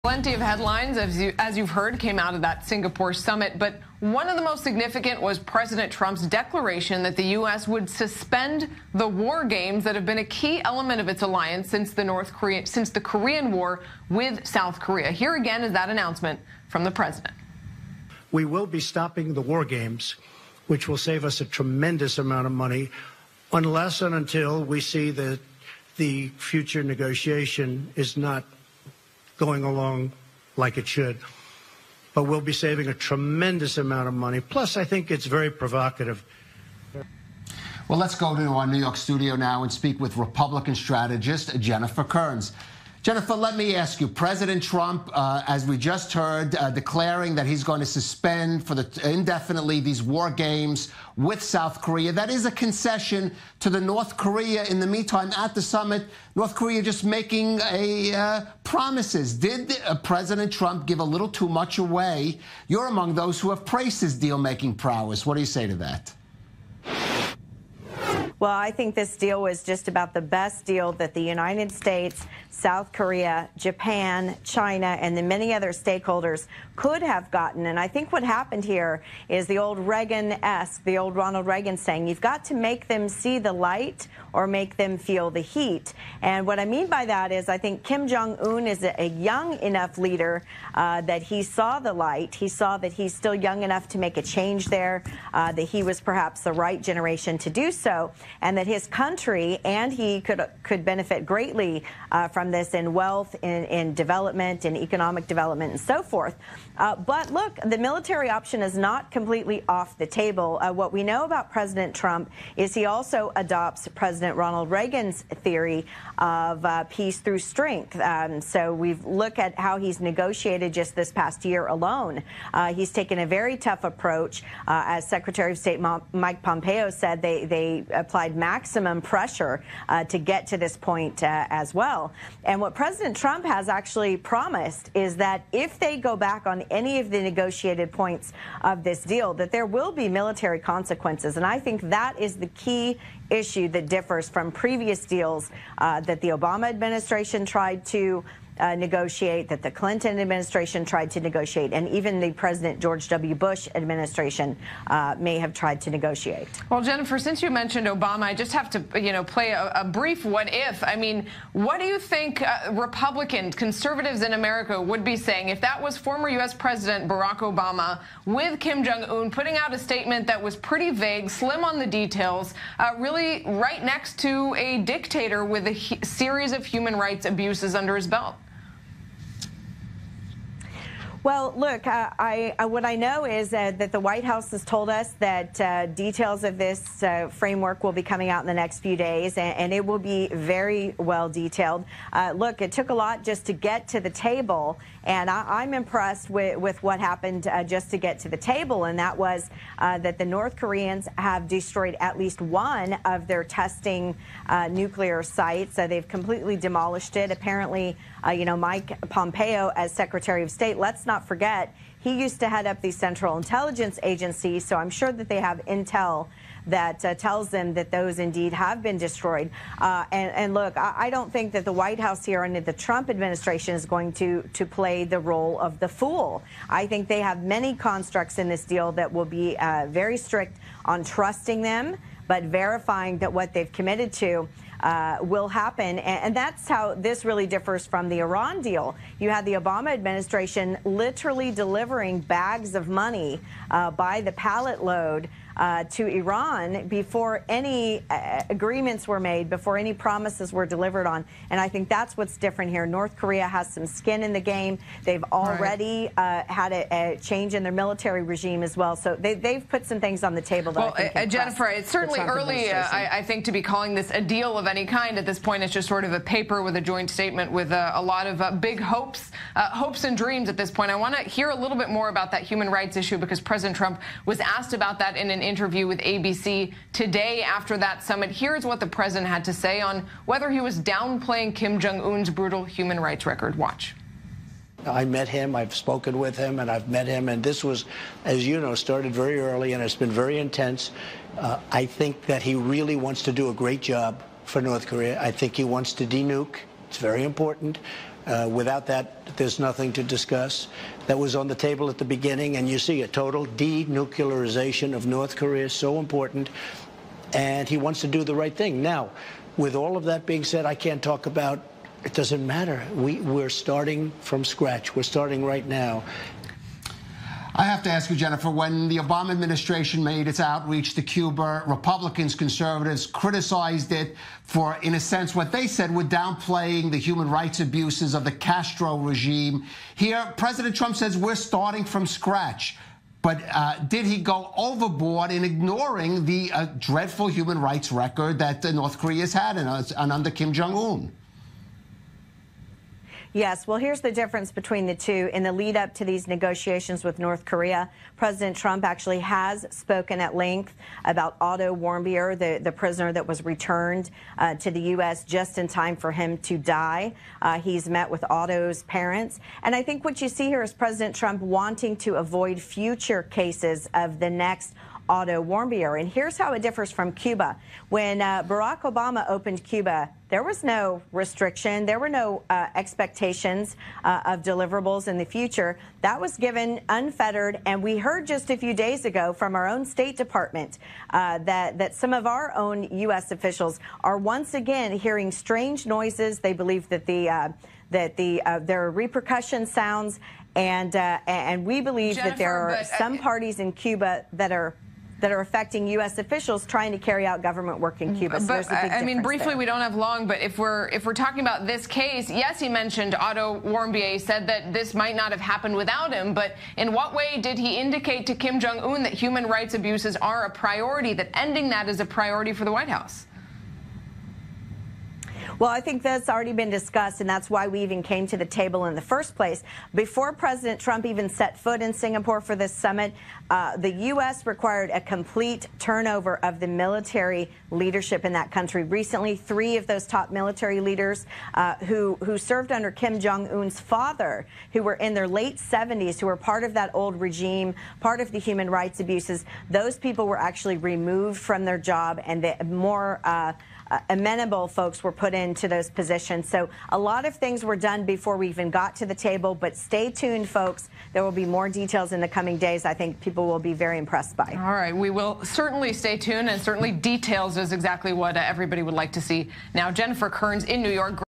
Plenty of headlines, as you've heard, came out of that Singapore summit, but one of the most significant was President Trump's declaration that the U.S. would suspend the war games that have been a key element of its alliance since the Korean War with South Korea. Here again is that announcement from the president. We will be stopping the war games, which will save us a tremendous amount of money, unless and until we see that the future negotiation is not going along like it should. But we'll be saving a tremendous amount of money. Plus, I think it's very provocative. Well, let's go to our New York studio now and speak with Republican strategist Jennifer Kerns. Jennifer, let me ask you, President Trump, as we just heard, declaring that he's going to suspend indefinitely these war games with South Korea. That is a concession to the North Korea. In the meantime, at the summit, North Korea just making promises. Did President Trump give a little too much away? You're among those who have praised his deal-making prowess. What do you say to that? Well, I think this deal was just about the best deal that the United States, South Korea, Japan, China, and the many other stakeholders could have gotten. And I think what happened here is the old Reagan-esque, the old Ronald Reagan saying, you've got to make them see the light or make them feel the heat. And what I mean by that is I think Kim Jong-un is a young enough leader that he saw the light. He saw that he's still young enough to make a change there, that he was perhaps the right generation to do so, and that his country and he could benefit greatly from this in wealth, in development, in economic development, and so forth. But look, the military option is not completely off the table. What we know about President Trump is he also adopts President Ronald Reagan's theory of peace through strength. So we've looked at how he's negotiated just this past year alone. He's taken a very tough approach. As Secretary of State Mike Pompeo said, they applied maximum pressure to get to this point as well. And what President Trump has actually promised is that if they go back on any of the negotiated points of this deal, that there will be military consequences. And I think that is the key issue that differs from previous deals that the Obama administration tried to negotiate, that the Clinton administration tried to negotiate, and even the President George W. Bush administration may have tried to negotiate. Well, Jennifer, since you mentioned Obama, I just have to, play a brief what if. I mean, what do you think Republicans, conservatives in America would be saying if that was former U.S. President Barack Obama with Kim Jong-un putting out a statement that was pretty vague, slim on the details, really right next to a dictator with a series of human rights abuses under his belt? Well, look, what I know is that the White House has told us that details of this framework will be coming out in the next few days, and it will be very well detailed. Look, it took a lot just to get to the table, and I'm impressed with what happened just to get to the table, and that was that the North Koreans have destroyed at least one of their testing nuclear sites. They've completely demolished it. Apparently, Mike Pompeo, as Secretary of State, let's not forget, he used to head up the Central Intelligence Agency, so I'm sure that they have intel that tells them that those indeed have been destroyed. And look, I don't think that the White House here under the Trump administration is going to play the role of the fool. I think they have many constructs in this deal that will be very strict on trusting them, but verifying that what they've committed to will happen. And that's how this really differs from the Iran deal. You had the Obama administration literally delivering bags of money by the pallet load to Iran before any agreements were made, before any promises were delivered on. And I think that's what's different here. North Korea has some skin in the game. They've already had a change in their military regime as well. So they've put some things on the table that I think Jennifer, it's certainly early, I think, to be calling this a deal of any kind. At this point, it's just sort of a paper with a joint statement with a lot of big hopes and dreams at this point. I want to hear a little bit more about that human rights issue because President Trump was asked about that in an interview with ABC today after that summit. Here's what the president had to say on whether he was downplaying Kim Jong-un's brutal human rights record. Watch. I met him, I've spoken with him, and I've met him, and this was, as you know, started very early, and it's been very intense. I think that he really wants to do a great job for North Korea. I think he wants to denuke. It's very important. Without that, there's nothing to discuss. That was on the table at the beginning, and you see a total denuclearization of North Korea is so important, and he wants to do the right thing. Now, with all of that being said, I can't talk about, it doesn't matter. We're starting from scratch. We're starting right now. I have to ask you, Jennifer, when the Obama administration made its outreach to Cuba, Republicans, conservatives criticized it for, in a sense, what they said were downplaying the human rights abuses of the Castro regime. Here, President Trump says we're starting from scratch. But did he go overboard in ignoring the dreadful human rights record that North Korea has had and under Kim Jong-un? Yes, well, here's the difference between the two. In the lead up to these negotiations with North Korea, President Trump actually has spoken at length about Otto Warmbier, the prisoner that was returned to the U.S. just in time for him to die. He's met with Otto's parents. And I think what you see here is President Trump wanting to avoid future cases of the next Otto Warmbier. And here's how it differs from Cuba. When Barack Obama opened Cuba, there was no restriction. There were no expectations of deliverables in the future. That was given unfettered. And we heard just a few days ago from our own State Department that some of our own U.S. officials are once again hearing strange noises. They believe that there are repercussion sounds, and we believe Jennifer, that there are some parties in Cuba that are affecting U.S. officials trying to carry out government work in Cuba. So but I mean, briefly, there. We don't have long, but if we're talking about this case, yes, he mentioned Otto Warmbier, said that this might not have happened without him, but in what way did he indicate to Kim Jong-un that human rights abuses are a priority, that ending that is a priority for the White House? Well, I think that's already been discussed, and that's why we even came to the table in the first place. Before President Trump even set foot in Singapore for this summit, the U.S. required a complete turnover of the military leadership in that country. Recently, 3 of those top military leaders who served under Kim Jong-un's father, who were in their late 70s, who were part of that old regime, part of the human rights abuses, those people were actually removed from their job, and the more amenable folks were put into those positions. So a lot of things were done before we even got to the table, but stay tuned, folks. There will be more details in the coming days I think people will be very impressed by. All right, we will certainly stay tuned, and certainly details is exactly what everybody would like to see. Now, Jennifer Kerns in New York.